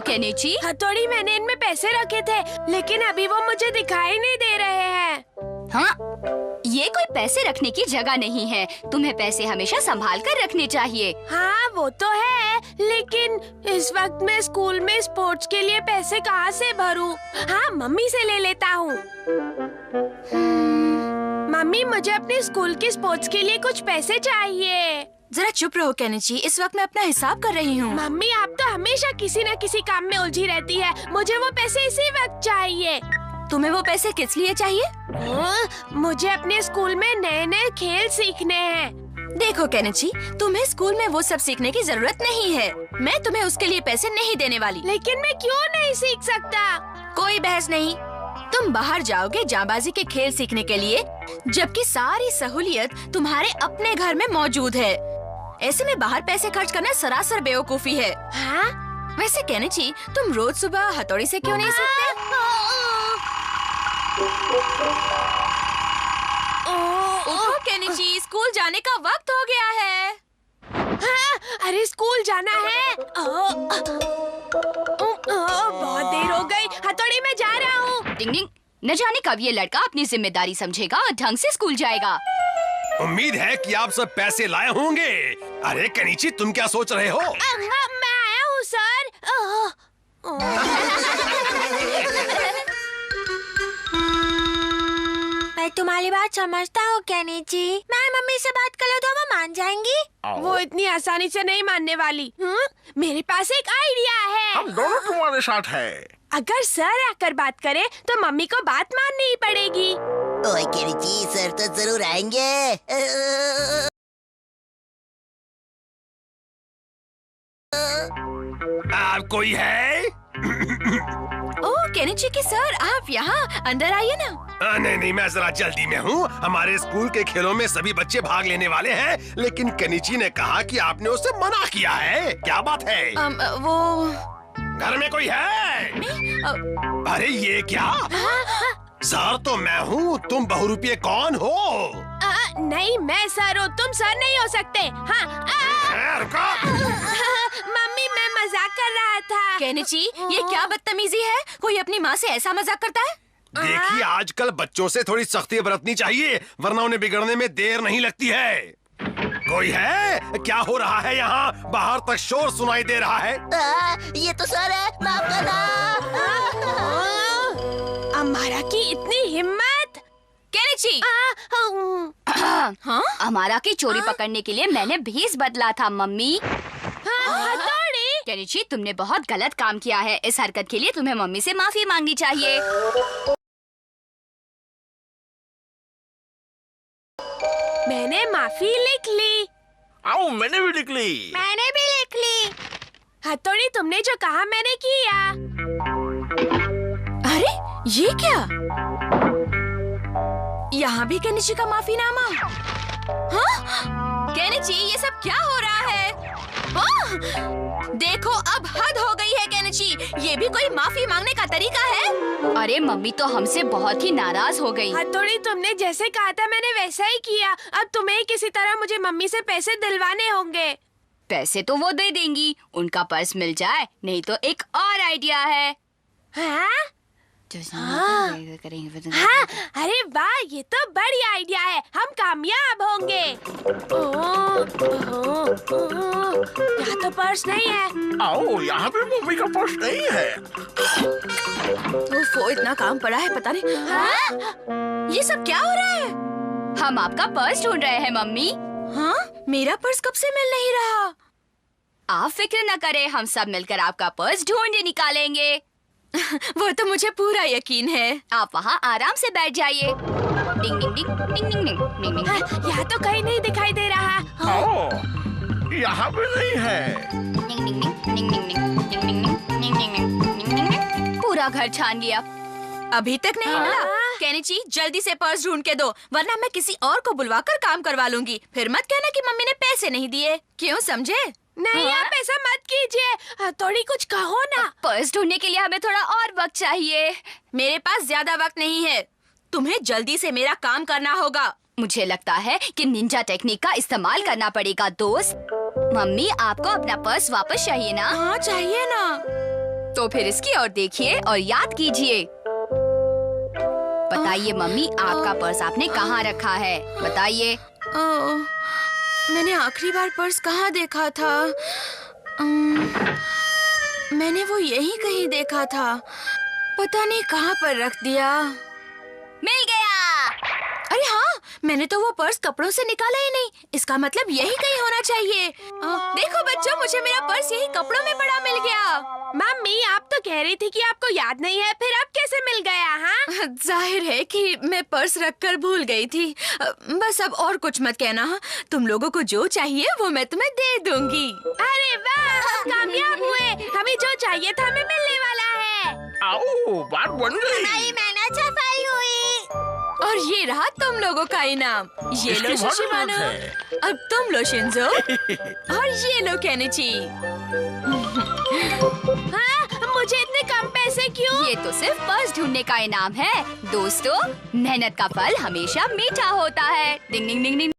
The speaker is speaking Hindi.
केनिची? हथौड़ी, मैंने इनमें पैसे रखे थे, लेकिन अभी वो मुझे दिखाई नहीं दे रहे हैं। हाँ, ये कोई पैसे रखने की जगह नहीं है। तुम्हें पैसे हमेशा संभाल कर रखने चाहिए। हाँ वो तो है, लेकिन इस वक्त मैं स्कूल में स्पोर्ट्स के लिए पैसे कहाँ से भरूं? हाँ, मम्मी से ले लेता हूँ। मम्मी, मुझे अपने स्कूल के स्पोर्ट्स के लिए कुछ पैसे चाहिए। जरा चुप रहो केनिची, इस वक्त मैं अपना हिसाब कर रही हूँ। मम्मी, आप तो हमेशा किसी न किसी काम में उलझी रहती है। मुझे वो पैसे इसी वक्त चाहिए। तुम्हें वो पैसे किस लिए चाहिए? मुझे अपने स्कूल में नए नए खेल सीखने हैं। देखो केनिची, तुम्हें स्कूल में वो सब सीखने की जरूरत नहीं है। मैं तुम्हें उसके लिए पैसे नहीं देने वाली। लेकिन मैं क्यों नहीं सीख सकता? कोई बहस नहीं। तुम बाहर जाओगे जाबाजी के खेल सीखने के लिए, जबकि सारी सहूलियत तुम्हारे अपने घर में मौजूद है। ऐसे में बाहर पैसे खर्च करना सरासर बेवकूफी है। हाँ? वैसे केनिची, तुम रोज सुबह हथौड़ी से क्यों नहीं सीखते? उठो केनिची, स्कूल जाने का वक्त हो गया है। हाँ, अरे स्कूल जाना है। बहुत देर हो गई। हथौड़ी, मैं जा रहा हूँ। डिंग डिंग, न जाने कब ये लड़का अपनी जिम्मेदारी समझेगा और ढंग से स्कूल जाएगा। उम्मीद है कि आप सब पैसे लाए होंगे। अरे केनिची, तुम क्या सोच रहे हो? मैं आया हूँ सर। मैं तुम्हारी बात समझता हूँ केनिची। मैं मम्मी से बात कर लूँ तो वो मान जाएंगी? वो इतनी आसानी से नहीं मानने वाली। मेरे पास एक आइडिया है। हम दोनों तुम्हारे साथ है। अगर सर आकर बात करे तो मम्मी को बात माननी ही पड़ेगी। ओए केनिची, सर तो जरूर आएंगे। आप कोई है? ओह केनिची की सर, आप यहाँ अंदर आइए ना। नहीं, मैं जरा जल्दी में हूँ। हमारे स्कूल के खेलों में सभी बच्चे भाग लेने वाले हैं, लेकिन केनिची ने कहा कि आपने उसे मना किया है। क्या बात है? वो घर में कोई है? अरे ये क्या? सर तो मैं हूँ, तुम बहुरूपिये कौन हो? नहीं, मैं सर हूँ, तुम सर नहीं हो सकते। हाँ। रुको। मम्मी, मैं मजाक कर रहा था। केनिची, ये क्या बदतमीजी है? कोई अपनी माँ से ऐसा मजाक करता है? देखिए, आजकल बच्चों से थोड़ी सख्ती बरतनी चाहिए, वरना उन्हें बिगड़ने में देर नहीं लगती है। कोई है? क्या हो रहा है यहाँ? बाहर तक शोर सुनाई दे रहा है। ये तो सर है, माफ करना। अमारा की इतनी हिम्मत। केनिची! हाँ? अमारा की चोरी पकड़ने के लिए मैंने भेष बदला था मम्मी। हथौड़ी! केनिची, तुमने बहुत गलत काम किया है। इस हरकत के लिए तुम्हें मम्मी से माफी मांगनी चाहिए। मैंने माफी लिख ली। आओ, मैंने भी लिख ली। मैंने भी लिख ली। हथौड़ी, तुमने जो कहा मैंने किया। अरे ये क्या? यहाँ भी केनिची का माफीनामा। हाँ? केनिची, ये सब क्या हो रहा है? देखो, अब हद हो गई है केनिची। ये भी कोई माफी मांगने का तरीका है? अरे मम्मी तो हमसे बहुत ही नाराज हो गई। हथौड़ी, तुमने जैसे कहा था मैंने वैसा ही किया। अब तुम्हें किसी तरह मुझे मम्मी से पैसे दिलवाने होंगे। पैसे तो वो दे देंगी, उनका पर्स मिल जाए। नहीं तो एक और आइडिया है। हाँ? हाँ, अरे वाह, ये तो बढ़िया आइडिया है। हम कामयाब होंगे। यहाँ तो पर्स नहीं है। आओ, यहाँ भी मम्मी का पर्स नहीं है। वो इतना काम पड़ा है, पता नहीं। हाँ? ये सब क्या हो रहा है? हम आपका पर्स ढूंढ रहे हैं मम्मी। हाँ? मेरा पर्स कब से मिल नहीं रहा? आप फिक्र न करें, हम सब मिलकर आपका पर्स ढूंढ निकालेंगे। वो तो मुझे पूरा यकीन है। आप वहाँ आराम से बैठ जाइए। डिंग डिंग डिंग डिंग डिंग डिंग डिंग। यहाँ तो कहीं नहीं दिखाई दे रहा। आओ, यहाँ भी नहीं है। डिंग डिंग डिंग डिंग डिंग डिंग डिंग डिंग डिंग डिंग डिंग डिंग। पूरा घर छान लिया, अभी तक नहीं मिला। केनिची, जल्दी से पर्स ढूंढ के दो, वरना मैं किसी और को बुलवाकर काम करवा लूंगी। फिर मत कहना कि मम्मी ने पैसे नहीं दिए। क्यों, समझे? नहीं, आप ऐसा मत कीजिए। थोड़ी कुछ कहो ना। पर्स ढूंढने के लिए हमें थोड़ा और वक्त चाहिए। मेरे पास ज्यादा वक्त नहीं है। तुम्हें जल्दी से मेरा काम करना होगा। मुझे लगता है कि निंजा टेक्निक का इस्तेमाल करना पड़ेगा दोस्त। मम्मी, आपको अपना पर्स वापस चाहिए ना? हाँ, चाहिए ना। तो फिर इसकी ओर देखिए और याद कीजिए। बताइए मम्मी, आपका पर्स आपने कहाँ रखा है? बताइए। मैंने आखिरी बार पर्स कहाँ देखा था? मैंने वो यहीं कहीं देखा था, पता नहीं कहाँ पर रख दिया। मिल गया। अरे हाँ, मैंने तो वो पर्स कपड़ों से निकाला ही नहीं। इसका मतलब यही कहीं होना चाहिए। देखो बच्चों, मुझे मेरा पर्स यही कपड़ों में पड़ा मिल गया। मम्मी, आप तो कह रही थी कि आपको याद नहीं है, फिर अब कैसे मिल गया? हाँ, जाहिर है कि मैं पर्स रखकर भूल गई थी। बस अब और कुछ मत कहना। हाँ? तुम लोगों को जो चाहिए वो मैं तुम्हें दे दूंगी। अरे वाह, हम कामयाब हुए। हमें जो चाहिए था हमें मिलने वाला है। आओ, बात बन गई। मेहनत सफाई हुई। और ये रहा तुम लोगों का इनाम। ये लो इसकी बहुत शिशिमानो, जरूरत है। अब तुम लो शिंजो, और ये लो केनिची। हाँ, मुझे इतने कम पैसे क्यों? ये तो सिर्फ पर्स ढूंढने का इनाम है। दोस्तों, मेहनत का फल हमेशा मीठा होता है। डिंग डिंग डिंग डिंग।